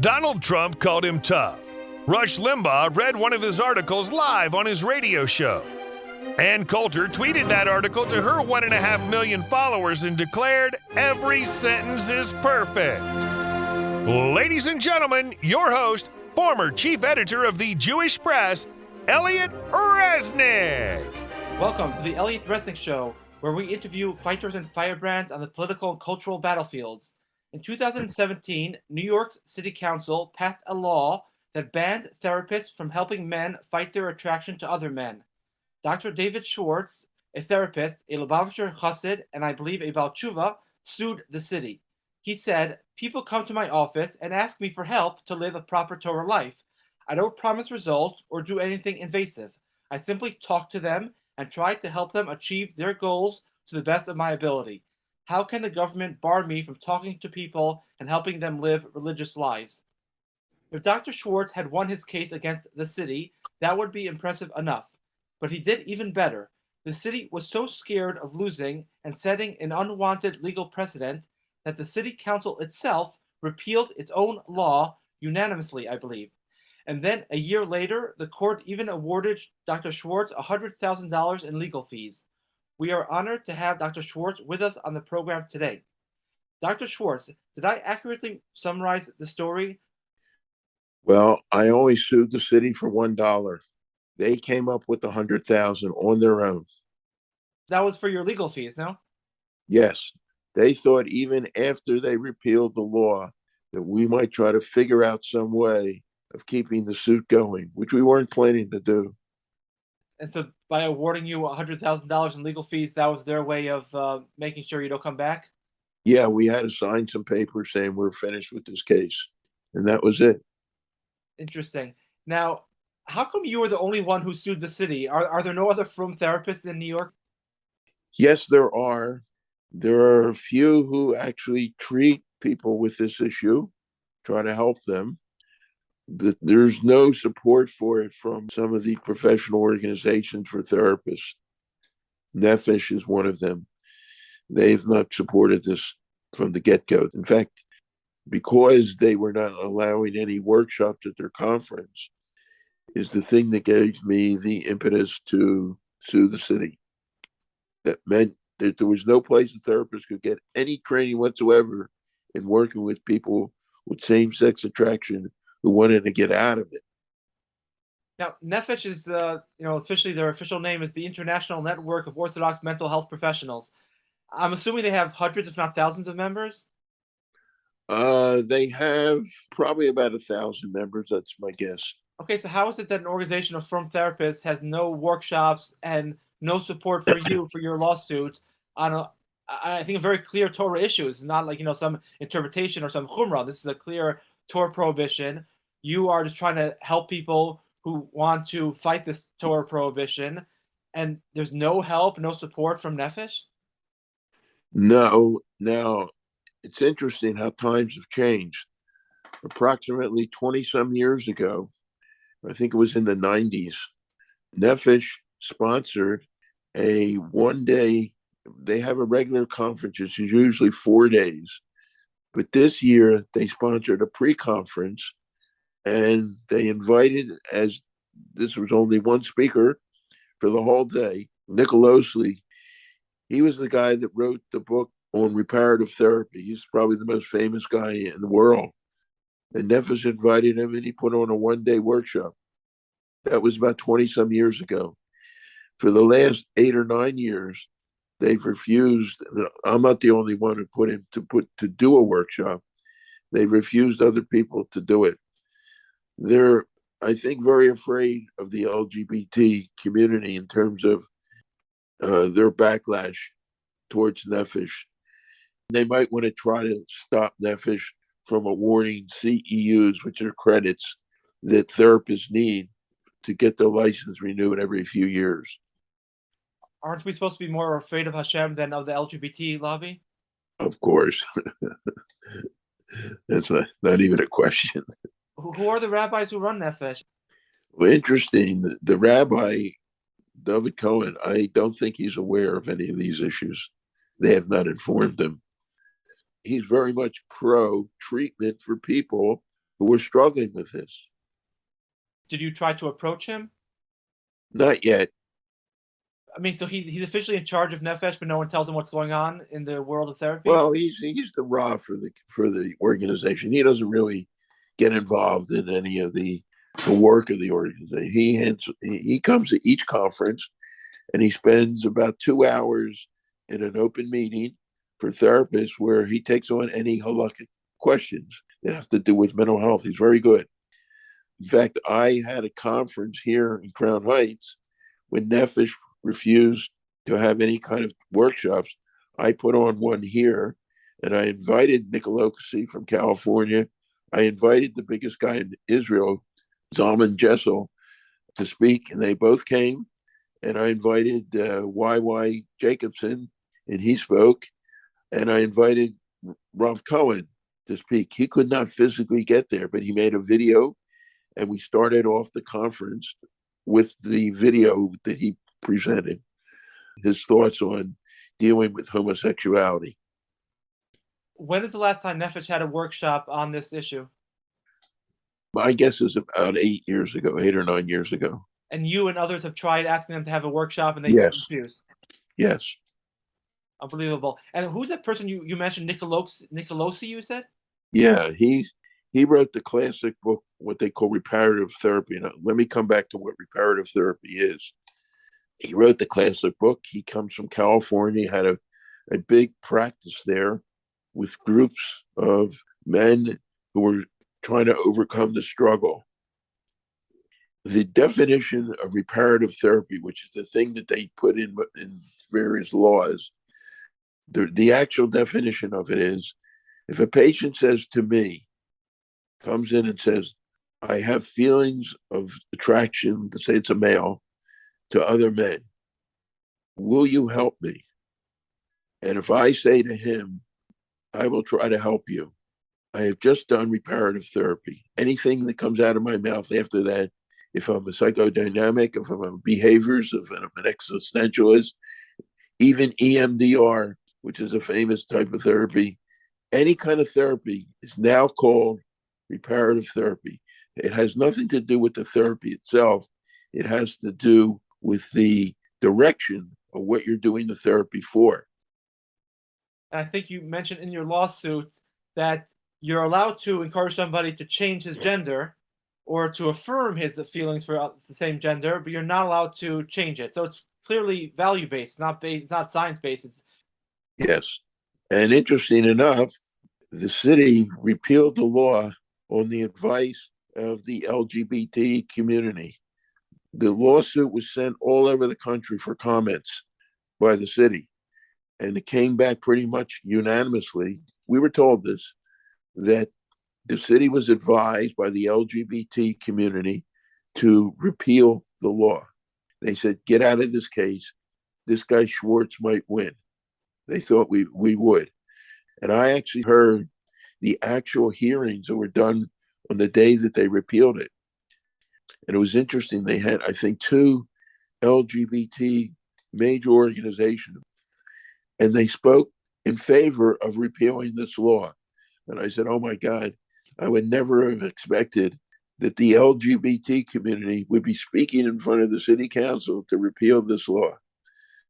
Donald Trump called him tough. Rush Limbaugh read one of his articles live on his radio show. Ann Coulter tweeted that article to her 1.5 million followers and declared, "Every sentence is perfect." Ladies and gentlemen, your host, former chief editor of the Jewish Press, Elliot Resnick. Welcome to the Elliot Resnick Show, where we interview fighters and firebrands on the political and cultural battlefields. In 2017, New York City Council passed a law that banned therapists from helping men fight their attraction to other men. Dr. David Schwartz, a therapist, a Lubavitcher chassid, and I believe a Baal Tshuva, sued the city. He said, "People come to my office and ask me for help to live a proper Torah life. I don't promise results or do anything invasive. I simply talk to them and try to help them achieve their goals to the best of my ability. How can the government bar me from talking to people and helping them live religious lives?" If Dr. Schwartz had won his case against the city, that would be impressive enough. But he did even better. The city was so scared of losing and setting an unwanted legal precedent that the city council itself repealed its own law unanimously, I believe. And then a year later, the court even awarded Dr. Schwartz $100,000 in legal fees. We are honored to have Dr. Schwartz with us on the program today. Dr. Schwartz, did I accurately summarize the story? Well, I only sued the city for $1. They came up with 100,000 on their own. That was for your legal fees, no? Yes, they thought even after they repealed the law that we might try to figure out some way of keeping the suit going, which we weren't planning to do. And so by awarding you $100,000 in legal fees, that was their way of making sure you don't come back? Yeah, we had to sign some papers saying we're finished with this case, and that was it. Interesting. Now, how come you were the only one who sued the city? Are there no other frum therapists in New York? Yes, there are. There are a few who actually treat people with this issue, try to help them. There's no support for it from some of the professional organizations for therapists. Nefesh is one of them. They've not supported this from the get-go. In fact, because they were not allowing any workshops at their conference, is the thing that gave me the impetus to sue the city. That meant that there was no place a therapist could get any training whatsoever in working with people with same-sex attraction who wanted to get out of it. Now, Nefesh is, officially their official name is the International Network of Orthodox Mental Health Professionals. I'm assuming they have hundreds, if not thousands, of members? They have probably about 1,000 members. That's my guess. Okay, so how is it that an organization of frum therapists has no workshops and no support for you for your lawsuit on I think, a very clear Torah issue? It's not like, some interpretation or some chumrah. This is a clear Torah prohibition. You are just trying to help people who want to fight this Torah prohibition, and there's no help, no support from Nefesh? No. Now, it's interesting how times have changed. Approximately 20-some years ago, I think it was in the 90s, Nefesh sponsored a one-day, they have a regular conference, it's usually 4 days. But this year, they sponsored a pre-conference, and they invited, as this was only one speaker for the whole day, Nicolosi. He was the guy that wrote the book on reparative therapy. He's probably the most famous guy in the world. And Nefesh invited him, and he put on a one-day workshop. That was about 20-some years ago. For the last 8 or 9 years, they've refused. I'm not the only one who put him to do a workshop. They've refused other people to do it. They're, I think, very afraid of the LGBT community in terms of their backlash towards Nefesh. They might want to try to stop Nefesh from awarding CEUs, which are credits that therapists need to get their license renewed every few years. Aren't we supposed to be more afraid of Hashem than of the LGBT lobby? Of course. That's not even a question. Who are the rabbis who run Nefesh? Well, interesting. The rabbi, David Cohen, I don't think he's aware of any of these issues. They have not informed him. He's very much pro-treatment for people who are struggling with this. Did you try to approach him? Not yet. I mean, so he's officially in charge of Nefesh, but no one tells him what's going on in the world of therapy? Well, he's the Rav for the organization. He doesn't really get involved in any of the work of the organization. He comes to each conference, and he spends about 2 hours in an open meeting for therapists where he takes on any halakhic questions that have to do with mental health. He's very good. In fact, I had a conference here in Crown Heights when Nefesh refused to have any kind of workshops. I put on one here, and I invited Nicolosi from California. I invited the biggest guy in Israel, Zalman Jessel, to speak, and they both came. And I invited Y.Y. Jacobson, and he spoke. And I invited Rav Cohen to speak. He could not physically get there, but he made a video, and we started off the conference with the video that he presented, his thoughts on dealing with homosexuality. When is the last time Nefesh had a workshop on this issue? My guess is about 8 or 9 years ago. And you and others have tried asking them to have a workshop, and they refuse? Yes. Unbelievable. And who's that person you mentioned, Nicolosi, you said? Yeah, he wrote the classic book, what they call reparative therapy. Now, let me come back to what reparative therapy is. He wrote the classic book. He comes from California, had a big practice there with groups of men who were trying to overcome the struggle. The definition of reparative therapy, which is the thing that they put in various laws, the actual definition of it is, if a patient says to me, comes in and says, I have feelings of attraction, to say it's a male, to other men, will you help me? And if I say to him, I will try to help you, I have just done reparative therapy. Anything that comes out of my mouth after that, if I'm a psychodynamic, if I'm a behaviorist, if I'm an existentialist, even EMDR, which is a famous type of therapy, any kind of therapy is now called reparative therapy. It has nothing to do with the therapy itself. It has to do with the direction of what you're doing the therapy for. And I think you mentioned in your lawsuit that you're allowed to encourage somebody to change his gender or to affirm his feelings for the same gender, but you're not allowed to change it. So it's clearly value-based, it's not science-based. Yes. And interesting enough, the city repealed the law on the advice of the LGBT community. The lawsuit was sent all over the country for comments by the city, and it came back pretty much unanimously. We were told this, that the city was advised by the LGBT community to repeal the law. They said, get out of this case. This guy Schwartz might win. They thought we would. And I actually heard the actual hearings that were done on the day that they repealed it. And it was interesting. They had, I think, 2 LGBT major organizations, and they spoke in favor of repealing this law. And I said, oh my God, I would never have expected that the LGBT community would be speaking in front of the city council to repeal this law.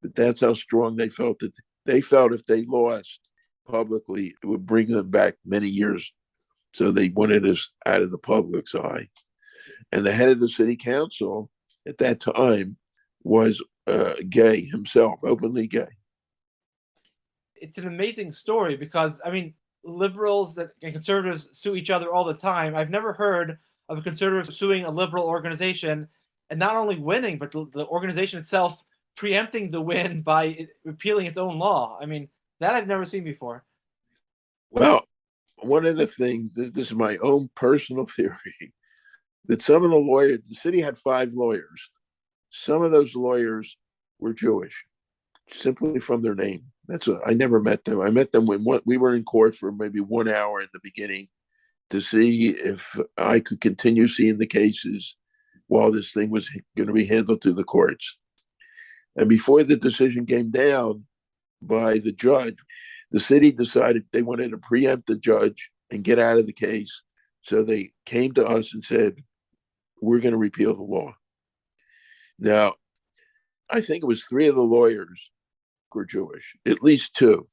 But that's how strong they felt. That they felt if they lost publicly, it would bring them back many years. So they wanted us out of the public's eye. And the head of the city council at that time was gay himself, openly gay. It's an amazing story because, I mean, liberals and conservatives sue each other all the time. I've never heard of a conservative suing a liberal organization and not only winning, but the organization itself preempting the win by repealing its own law. I mean, that I've never seen before. Well, one of the things, this is my own personal theory, that some of the lawyers, the city had 5 lawyers. Some of those lawyers were Jewish, simply from their name. I never met them. I met them when we were in court for maybe 1 hour in the beginning to see if I could continue seeing the cases while this thing was going to be handled through the courts. And before the decision came down by the judge, the city decided they wanted to preempt the judge and get out of the case. So they came to us and said, we're going to repeal the law. Now, I think it was 3 of the lawyers were Jewish, at least 2.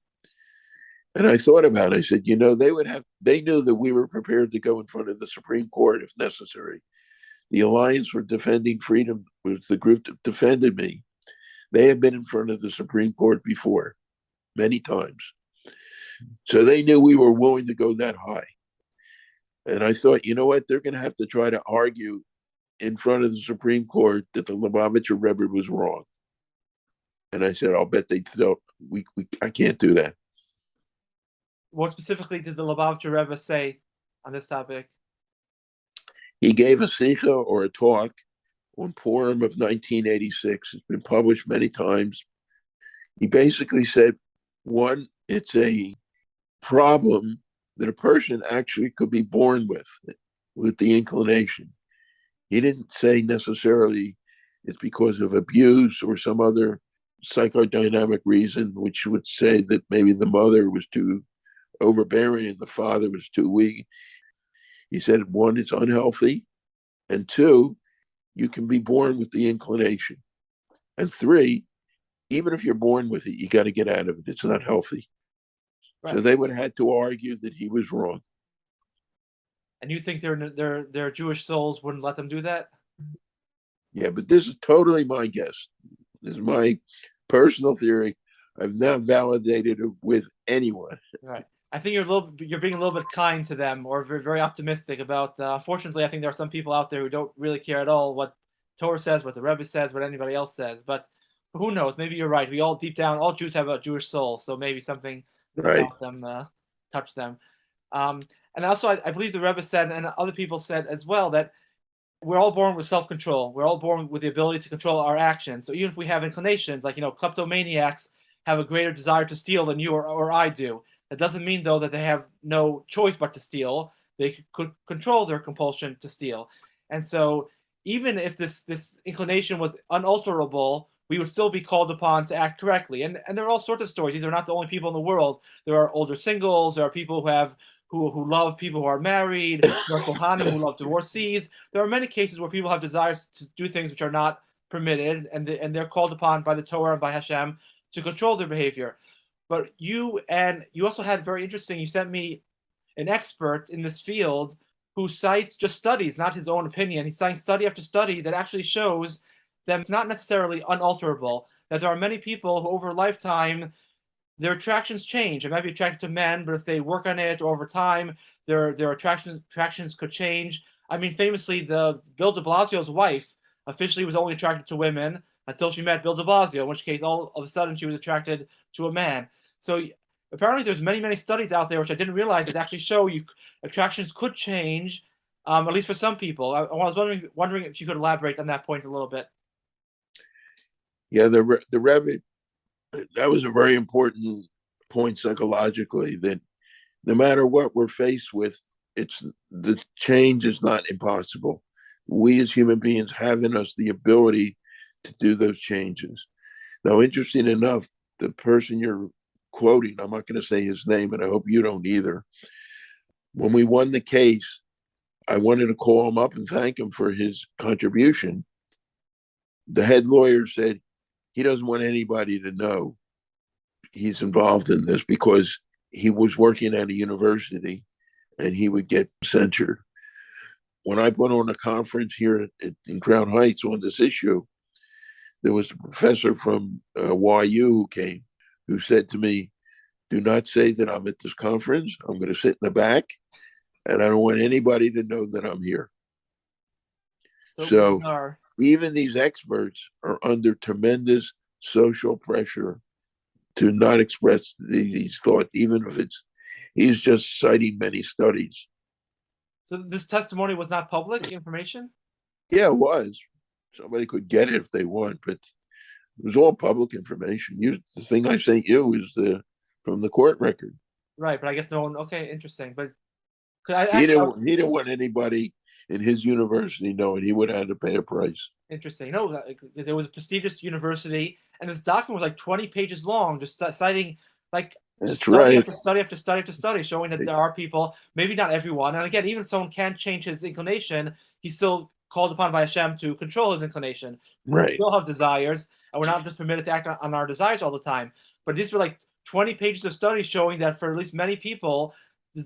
And I thought about it. I said, they knew that we were prepared to go in front of the Supreme Court if necessary. The Alliance for Defending Freedom was the group that defended me. They had been in front of the Supreme Court before, many times. So they knew we were willing to go that high. And I thought, you know what? They're going to have to try to argue in front of the Supreme Court that the Lubavitcher Rebbe was wrong. And I said, I'll bet they thought I can't do that. What specifically did the Lubavitcher Rebbe say on this topic? He gave a sikha or a talk on Purim of 1986. It's been published many times. He basically said, one, it's a problem that a person actually could be born with the inclination. He didn't say necessarily it's because of abuse or some other psychodynamic reason, which would say that maybe the mother was too overbearing and the father was too weak. He said, 1, it's unhealthy. And 2, you can be born with the inclination. And 3, even if you're born with it, you got to get out of it. It's not healthy. Right. So they would have had to argue that he was wrong. And you think their Jewish souls wouldn't let them do that? Yeah, but this is totally my guess. This is my personal theory. I've not validated it with anyone. Right. I think you're being a little bit kind to them, or very, very optimistic about. Unfortunately, I think there are some people out there who don't really care at all what Torah says, what the Rebbe says, what anybody else says. But who knows? Maybe you're right. We all deep down, all Jews have a Jewish soul, so maybe something about them touch them. And also, I believe the Rebbe said, and other people said as well, that we're all born with self-control. We're all born with the ability to control our actions. So even if we have inclinations, like kleptomaniacs have a greater desire to steal than you or I do. That doesn't mean, though, that they have no choice but to steal. They could control their compulsion to steal. And so even if this inclination was unalterable, we would still be called upon to act correctly. And there are all sorts of stories. These are not the only people in the world. There are older singles. There are people who love people who are married. There are kohanim who love divorcees. There are many cases where people have desires to do things which are not permitted, and they're called upon by the Torah and by Hashem to control their behavior. But you also had very interesting, you sent me an expert in this field who cites just studies, not his own opinion. He's citing study after study that actually shows that it's not necessarily unalterable, that there are many people who over a lifetime, their attractions change. They might be attracted to men, but if they work on it over time, their attractions could change. I mean, famously, Bill de Blasio's wife officially was only attracted to women until she met Bill de Blasio, in which case all of a sudden she was attracted to a man. So apparently there's many, many studies out there, which I didn't realize, that actually show attractions could change, at least for some people. I was wondering if you could elaborate on that point a little bit. Yeah, the Rebbe, that was a very important point psychologically, that no matter what we're faced with, the change is not impossible. We as human beings have in us the ability to do those changes. Now, interesting enough, the person you're quoting, I'm not going to say his name, and I hope you don't either. When we won the case, I wanted to call him up and thank him for his contribution. The head lawyer said he doesn't want anybody to know he's involved in this because he was working at a university and he would get censured. When I put on a conference here in Crown Heights on this issue, there was a professor from YU who came, who said to me, do not say that I'm at this conference. I'm going to sit in the back, and I don't want anybody to know that I'm here. So even these experts are under tremendous social pressure to not express these thoughts, even if he's just citing many studies. So this testimony was not public information? Yeah, it was. Somebody could get it if they want, but it was all public information. The thing I sent you is from the court record. Right, but I guess no one. Okay, interesting. But he didn't want anybody in his university knowing. He would have had to pay a price. Interesting. No, because it was a prestigious university, and this document was like 20 pages long, just citing like That's Study right. after study after study after study showing that there are people, maybe not everyone, and again, even if someone can change his inclination, he's still called upon by Hashem to control his inclination. We Right. still have desires, and we're not just permitted to act on our desires all the time. But these were like 20 pages of studies showing that for at least many people,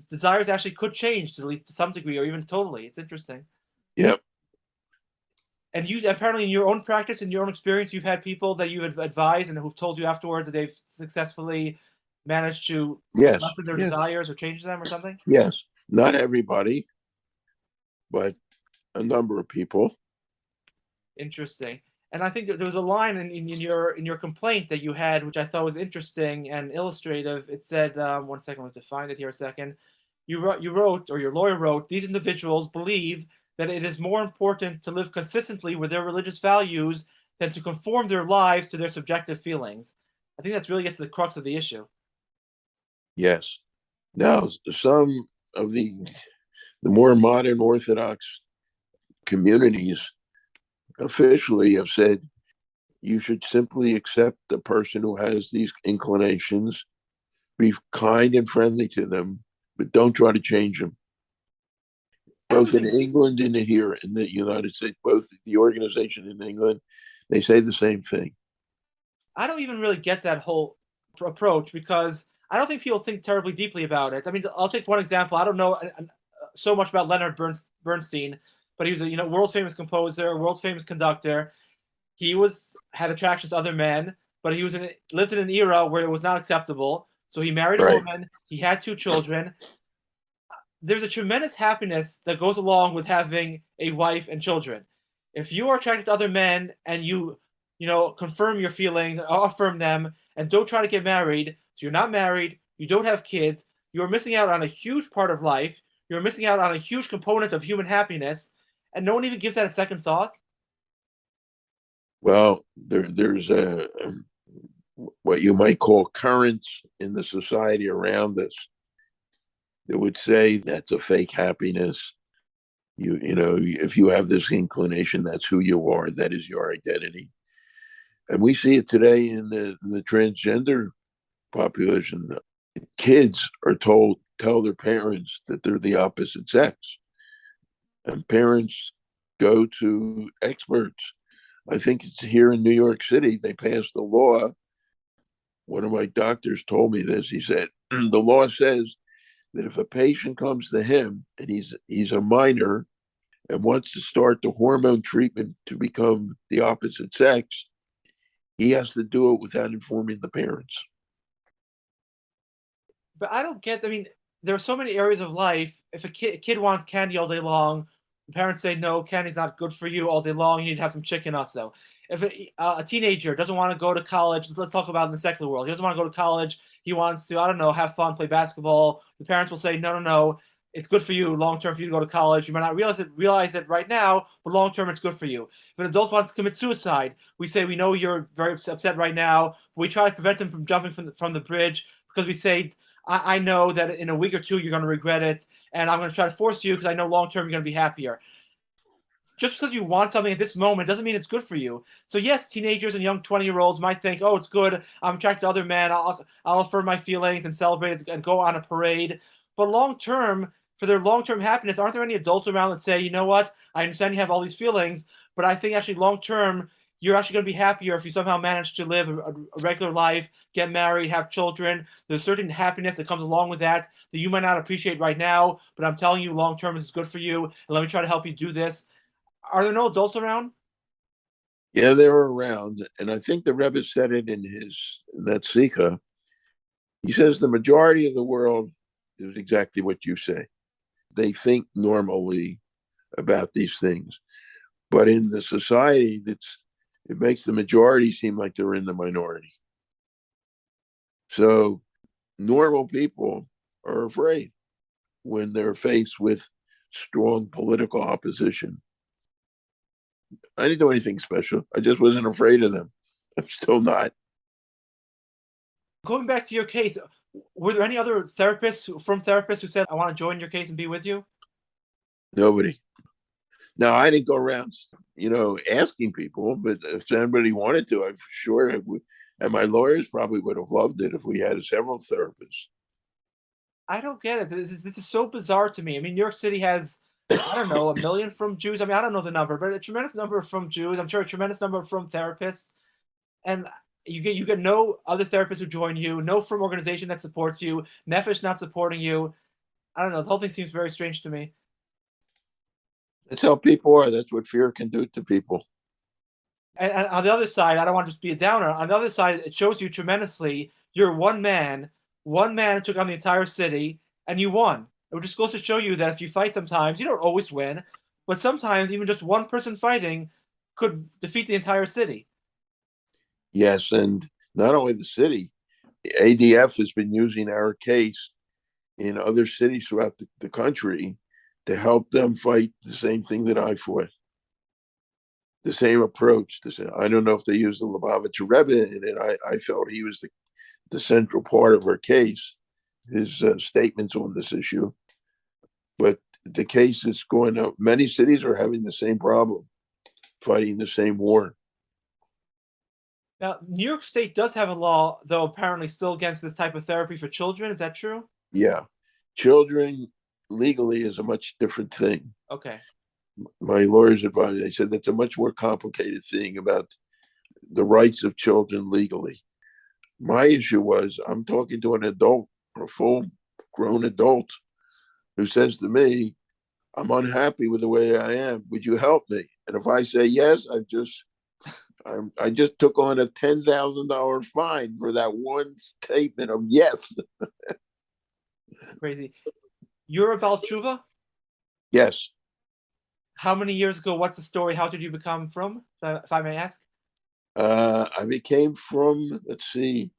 desires actually could change to at least to some degree or even totally. It's interesting. Yep. And you apparently in your own practice, in your own experience, you've had people that you have advised and who've told you afterwards that they've successfully managed to Yes. lessen their Yes. desires or change them or something? Yes. Not everybody, but a number of people. Interesting. And I think that there was a line in your complaint that you had, which I thought was interesting and illustrative. It said, one second, I have to find it here a second. You wrote, or your lawyer wrote, these individuals believe that it is more important to live consistently with their religious values than to conform their lives to their subjective feelings. I think that's really gets to the crux of the issue. Yes. Now, some of the more modern Orthodox communities officially have said you should simply accept the person who has these inclinations, be kind and friendly to them, but don't try to change them. Both in England and here in the United States, both the organization in England, they say the same thing. I don't even really get that whole approach because I don't think people think terribly deeply about it. I mean, I'll take one example. I don't know so much about Leonard Bernstein, but he was a world famous composer, world famous conductor. He had attractions to other men, but he lived in an era where it was not acceptable. So he married a Right. woman. He had 2 children. There's a tremendous happiness that goes along with having a wife and children. If you are attracted to other men and you confirm your feelings, affirm them, and don't try to get married, so you're not married, you don't have kids, you're missing out on a huge part of life. You're missing out on a huge component of human happiness, and no one even gives that a second thought. Well, there's what you might call currents in the society around us that would say that's a fake happiness. If you have this inclination, that's who you are. That is your identity. And we see it today in the transgender population. Kids are tell their parents that they're the opposite sex. And parents go to experts. I think it's here in New York City, they passed a law. One of my doctors told me this. He said, the law says that if a patient comes to him and he's a minor and wants to start the hormone treatment to become the opposite sex, he has to do it without informing the parents. But I don't get. I mean, there are so many areas of life. If a kid wants candy all day long, the parents say no, candy's not good for you all day long. You need to have some chicken nuts though. If a teenager doesn't want to go to college, let's talk about in the secular world. He doesn't want to go to college. He wants to, I don't know, have fun, play basketball. The parents will say, no, no, no. It's good for you long term for you to go to college. You might not realize it right now, but long term it's good for you. If an adult wants to commit suicide, we say we know you're very upset right now. We try to prevent him from jumping from the bridge because we say I know that in a week or 2 you're going to regret it, and I'm going to try to force you because I know long term you're going to be happier. Just because you want something at this moment doesn't mean it's good for you. So yes, teenagers and young 20-year-olds might think, oh, it's good. I'm attracted to other men. I'll affirm my feelings and celebrate it and go on a parade. But long term, for their long term happiness, aren't there any adults around that say, you know what? I understand you have all these feelings, but I think actually long term you're actually going to be happier if you somehow manage to live a regular life, get married, have children. There's certain happiness that comes along with that you might not appreciate right now, but I'm telling you, long term, this is good for you, and let me try to help you do this. Are there no adults around? Yeah, they're around. And I think the Rebbe said it in that Sikha. He says the majority of the world is exactly what you say. They think normally about these things. But in the society, it makes the majority seem like they're in the minority. So normal people are afraid when they're faced with strong political opposition. I didn't do anything special. I just wasn't afraid of them. I'm still not. Going back to your case, were there any other therapists who said, I want to join your case and be with you? Nobody. Now, I didn't go around, asking people, but if anybody wanted to, I'm sure And my lawyers probably would have loved it if we had several therapists. I don't get it. This is so bizarre to me. I mean, New York City has, I don't know, 1 million from Jews. I mean, I don't know the number, but a tremendous number from Jews. I'm sure a tremendous number from therapists. And you get no other therapists who join you, no from organization that supports you, Nefesh not supporting you. I don't know. The whole thing seems very strange to me. That's how people are. That's what fear can do to people. And on the other side, I don't want to just be a downer. On the other side, it shows you tremendously. You're one man. One man took on the entire city, and you won. It just goes to show you that if you fight sometimes, you don't always win, but sometimes even just one person fighting could defeat the entire city. Yes, and not only the city, ADF has been using our case in other cities throughout the country to help them fight the same thing that I fought. The same approach. I don't know if they used the Lubavitcher Rebbe in it. I felt he was the central part of our case, his statements on this issue. But the case is going up. Many cities are having the same problem, fighting the same war. Now, New York State does have a law, though apparently still against this type of therapy for children. Is that true? Yeah. Children legally is a much different thing. Okay. My lawyers advised, they said that's a much more complicated thing about the rights of children legally. My issue was I'm talking to an adult, a full grown adult, who says to me, I'm unhappy with the way I am. Would you help me? And if I say yes, I just took on a $10,000 fine for that one statement of yes. Crazy. You're a Baal Tshuva? Yes. How many years ago? What's the story? How did you become from, if I may ask? I became from, let's see,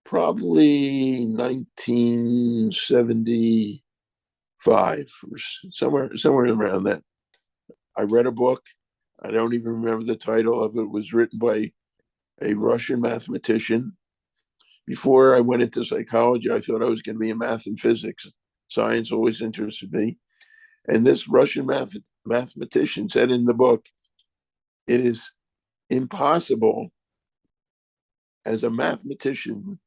probably 1975 or somewhere around that. I read a book. I don't even remember the title of it. It was written by a Russian mathematician. Before I went into psychology, I thought I was going to be in math and physics. Science always interested me. And this Russian mathematician said in the book, it is impossible as a mathematician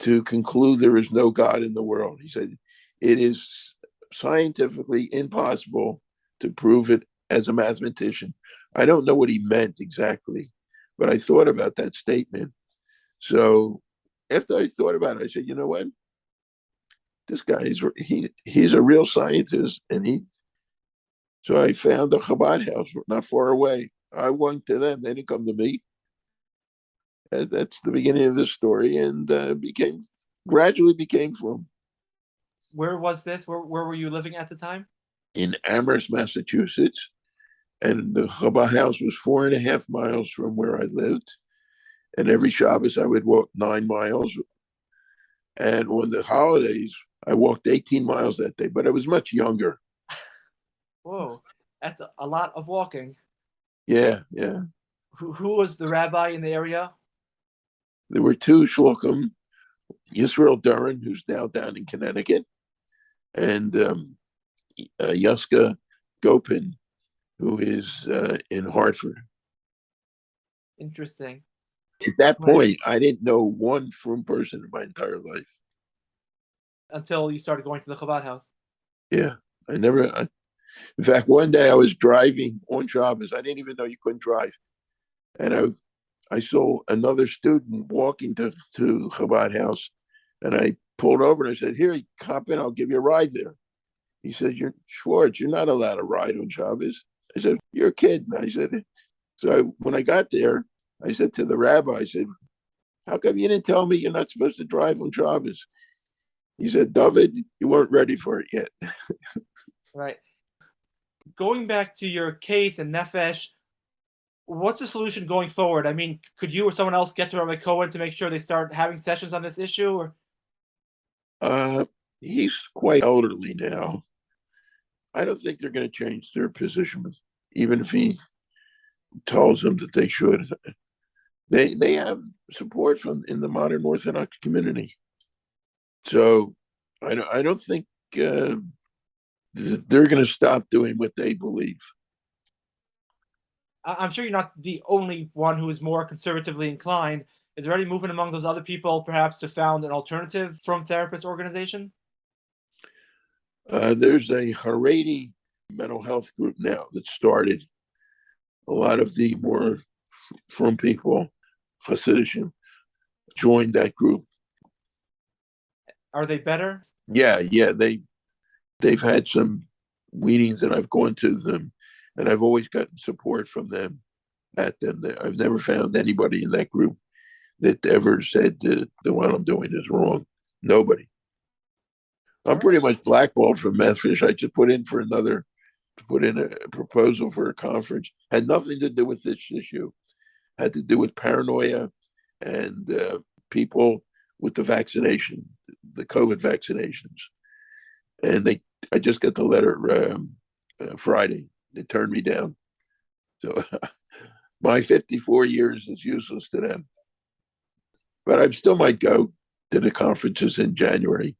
to conclude there is no God in the world. He said, it is scientifically impossible to prove it as a mathematician. I don't know what he meant exactly, but I thought about that statement. So after I thought about it, I said, you know what? This guy he's a real scientist, so I found a Chabad house not far away. I went to them; they didn't come to me. And that's the beginning of this story, and gradually became from. Where was this? Where were you living at the time? In Amherst, Massachusetts, and the Chabad house was 4.5 miles from where I lived. And every Shabbos I would walk 9 miles, and on the holidays I walked 18 miles that day, but I was much younger. Whoa, that's a lot of walking. Yeah, yeah. Who was the rabbi in the area? There were two shluchim, Yisrael Duran, who's now down in Connecticut, and Yuska Gopin, who is in Hartford. Interesting. At that point, I didn't know one frum person in my entire life. Until you started going to the Chabad house. Yeah, in fact, one day I was driving on Shabbos. I didn't even know you couldn't drive. And I saw another student walking to Chabad house. And I pulled over and I said, here, hop in, I'll give you a ride there. He said, you're Schwartz, you're not allowed to ride on Shabbos. I said, you're a kid. And I said, when I got there, I said to the rabbi, I said, how come you didn't tell me you're not supposed to drive on Shabbos? He said, David, you weren't ready for it yet. Right. Going back to your case and Nefesh, what's the solution going forward? I mean, could you or someone else get to Rabbi Cohen to make sure they start having sessions on this issue? Or he's quite elderly now. I don't think they're going to change their position, even if he tells them that they should. They have support in the modern Orthodox community. So I don't think they're going to stop doing what they believe. I'm sure you're not the only one who is more conservatively inclined. Is there any movement among those other people, perhaps, to found an alternative From Therapist organization? There's a Haredi mental health group now that started. A lot of the more from people, Hasidim, joined that group. Are they better? Yeah, they've had some meetings and I've gone to them, and I've always gotten support from them at them. I've never found anybody in that group that ever said that what I'm doing is wrong. Nobody. I'm pretty much blackballed from Memphis. I just put in a proposal for a conference. Had nothing to do with this issue. Had to do with paranoia and people with the vaccination, the COVID vaccinations. And I just got the letter Friday. They turned me down. So my 54 years is useless to them. But I still might go to the conferences in January,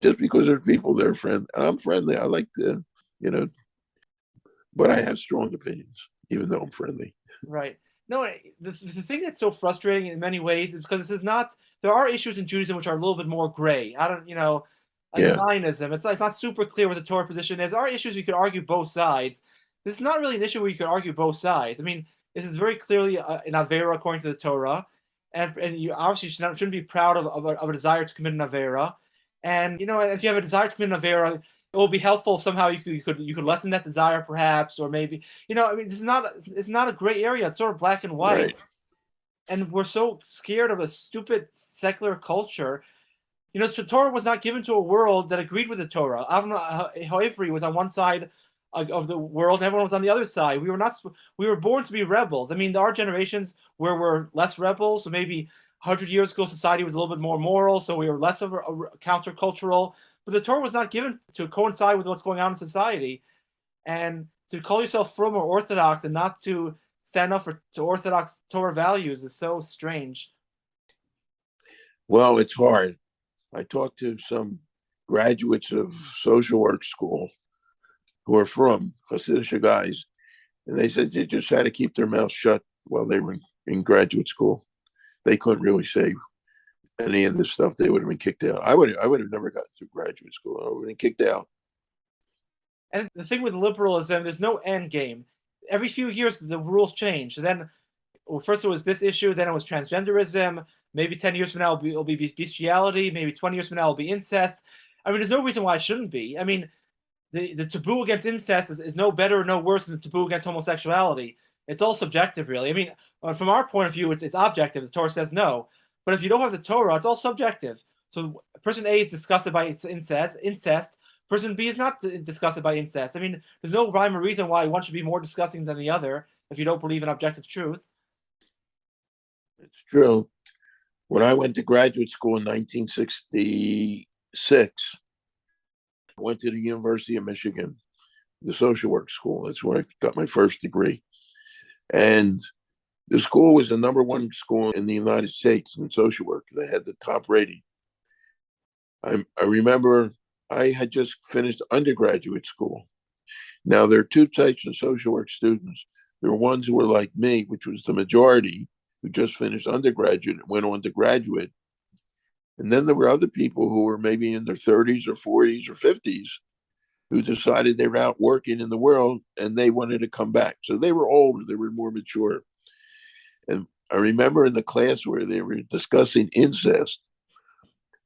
just because there's people that are friendly. I'm friendly. I like to, but I have strong opinions, even though I'm friendly. Right. No, the thing that's so frustrating in many ways is because there are issues in Judaism which are a little bit more gray. Like Zionism, it's not super clear what the Torah position is. There are issues you could argue both sides. This is not really an issue where you could argue both sides. I mean, this is very clearly an Avera according to the Torah. And you obviously shouldn't be proud of a desire to commit an Avera. And, if you have a desire to commit an Avera, it will be helpful somehow. You could lessen that desire, perhaps, or maybe it's not a gray area. It's sort of black and white, Right. And we're so scared of a stupid secular culture. The Torah was not given to a world that agreed with the Torah. Avram Ha'ivri was on one side of the world, and everyone was on the other side. We were born to be rebels. I mean, there are generations where we're less rebels. So maybe 100 years ago, society was a little bit more moral, so we were less of a countercultural. But the Torah was not given to coincide with what's going on in society. And to call yourself frum or orthodox and not to stand up to orthodox Torah values is so strange. Well, it's hard. I talked to some graduates of social work school who are from Hasidic guys, and they said they just had to keep their mouths shut while they were in graduate school. They couldn't really say any of this stuff. They would have been kicked out. I would have never gotten through graduate school. I would have been kicked out. And the thing with liberalism, there's no end game. Every few years, the rules change. So then, first it was this issue, then it was transgenderism. Maybe 10 years from now, it'll be bestiality. Maybe 20 years from now, it'll be incest. I mean, there's no reason why it shouldn't be. I mean, the taboo against incest is no better or no worse than the taboo against homosexuality. It's all subjective, really. I mean, from our point of view, it's objective. The Torah says no. But if you don't have the Torah, it's all subjective. So person A is disgusted by incest. Person B is not disgusted by incest. I mean, there's no rhyme or reason why one should be more disgusting than the other if you don't believe in objective truth. It's true. When I went to graduate school in 1966, I went to the University of Michigan, the social work school. That's where I got my first degree. And the school was the number one school in the United States in social work. They had the top rating. I remember I had just finished undergraduate school. Now, there are two types of social work students. There were ones who were like me, which was the majority, who just finished undergraduate and went on to graduate. And then there were other people who were maybe in their 30s or 40s or 50s who decided they were out working in the world and they wanted to come back. So they were older, they were more mature. And I remember in the class where they were discussing incest,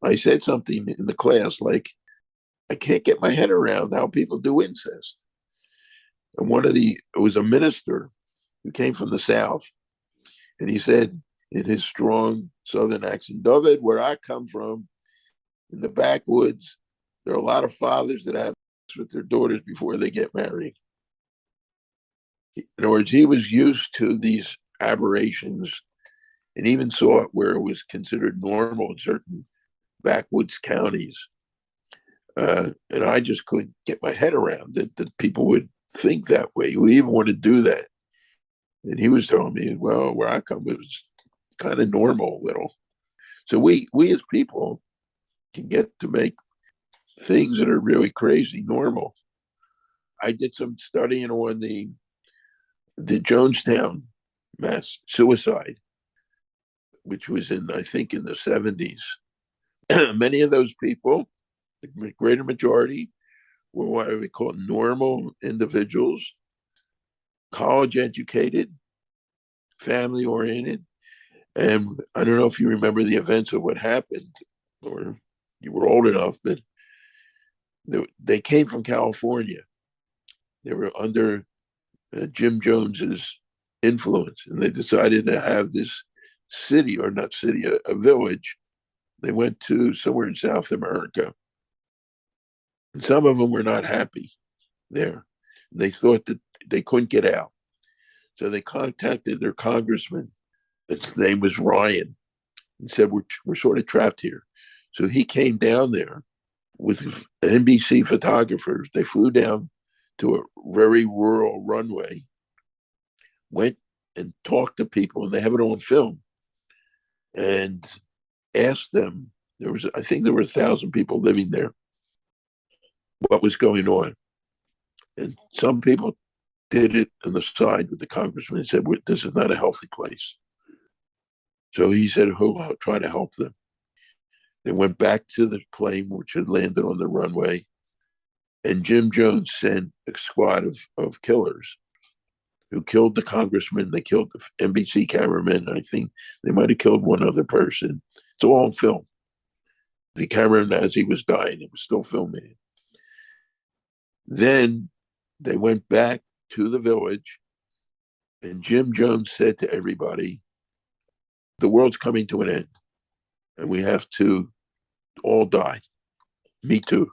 I said something in the class like, I can't get my head around how people do incest. And it was a minister who came from the South. And he said in his strong Southern accent, David, where I come from, in the backwoods, there are a lot of fathers that have sex with their daughters before they get married. In other words, he was used to these aberrations and even saw it where it was considered normal in certain backwoods counties. And I just couldn't get my head around it, that people would think that way. We even want to do that. And he was telling me, well, where I come, it was kind of normal, little. So we as people can get to make things that are really crazy normal. I did some studying on the Jonestown mass suicide, which was I think, in the 70s. Many of those people, the greater majority, were what we call normal individuals, college educated, family oriented. And I don't know if you remember the events of what happened, or you were old enough, but they came from California. They were under Jim Jones's influence, and they decided to have this city, or not city, a village. They went to somewhere in South America. And some of them were not happy there. They thought that they couldn't get out. So they contacted their congressman. His name was Ryan, and said, we're sort of trapped here. So he came down there with NBC photographers. They flew down to a very rural runway, went and talked to people, and they have it on film, and asked them, I think there were 1,000 people living there, what was going on. And some people did it on the side with the congressman and said, this is not a healthy place. So he said, I'll try to help them. They went back to the plane, which had landed on the runway, and Jim Jones sent a squad of killers who killed the congressman. They killed the NBC cameraman. I think they might have killed one other person. It's all on film. The cameraman, as he was dying, it was still filming it. Then they went back to the village, and Jim Jones said to everybody, the world's coming to an end, and we have to all die. Me too.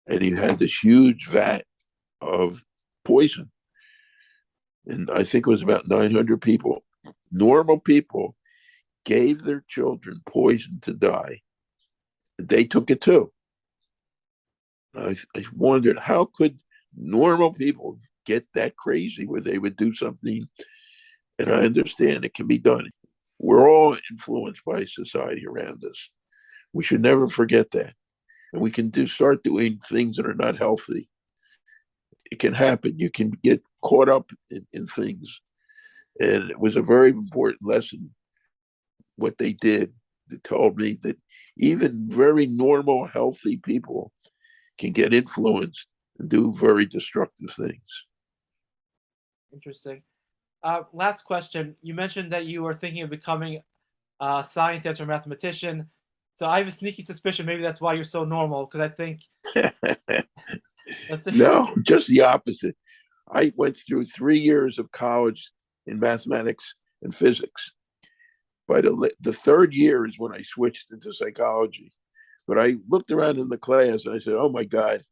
And he had this huge vat of poison. And I think it was about 900 people. Normal people gave their children poison to die. They took it too. I wondered, how could normal people get that crazy where they would do something? And I understand it can be done. We're all influenced by society around us. We should never forget that. And we can start doing things that are not healthy. It can happen. You can get caught up in things. And it was a very important lesson, what they did. They told me that even very normal, healthy people can get influenced and do very destructive things. Interesting. Last question. You mentioned that you were thinking of becoming a scientist or mathematician. So I have a sneaky suspicion maybe that's why you're so normal, because I think... No, just the opposite. I went through 3 years of college in mathematics and physics. By the third year is when I switched into psychology. But I looked around in the class and I said, oh my God,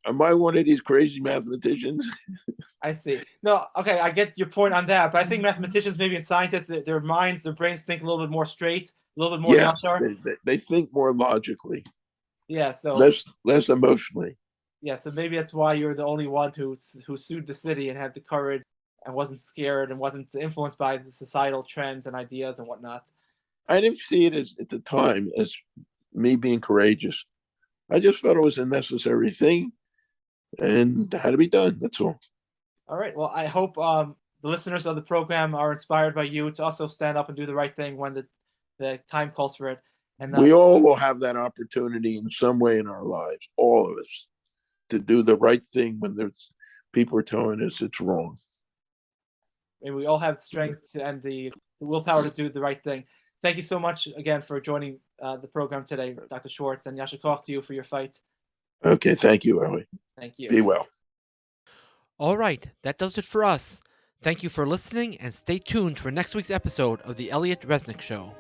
am I one of these crazy mathematicians? I see. No, okay, I get your point on that. But I think mathematicians, maybe, and scientists, their minds, their brains think a little bit more straight, a little bit more sharp. They think more logically. Yeah, so less emotionally. Yeah, so maybe that's why you're the only one who sued the city and had the courage and wasn't scared and wasn't influenced by the societal trends and ideas and whatnot. I didn't see it at the time as me being courageous. I just felt it was a necessary thing and had to be done. That's all. All right. Well, I hope the listeners of the program are inspired by you to also stand up and do the right thing when the time calls for it. And we all will have that opportunity in some way in our lives, all of us, to do the right thing when there's people are telling us it's wrong. And we all have the strength and the willpower to do the right thing. Thank you so much again for joining the program today, Dr. Schwartz, and Yasher Koach to you for your fight. Okay, thank you, Ellie. Thank you. Be well. All right, that does it for us. Thank you for listening, and stay tuned for next week's episode of the Elliot Resnick Show.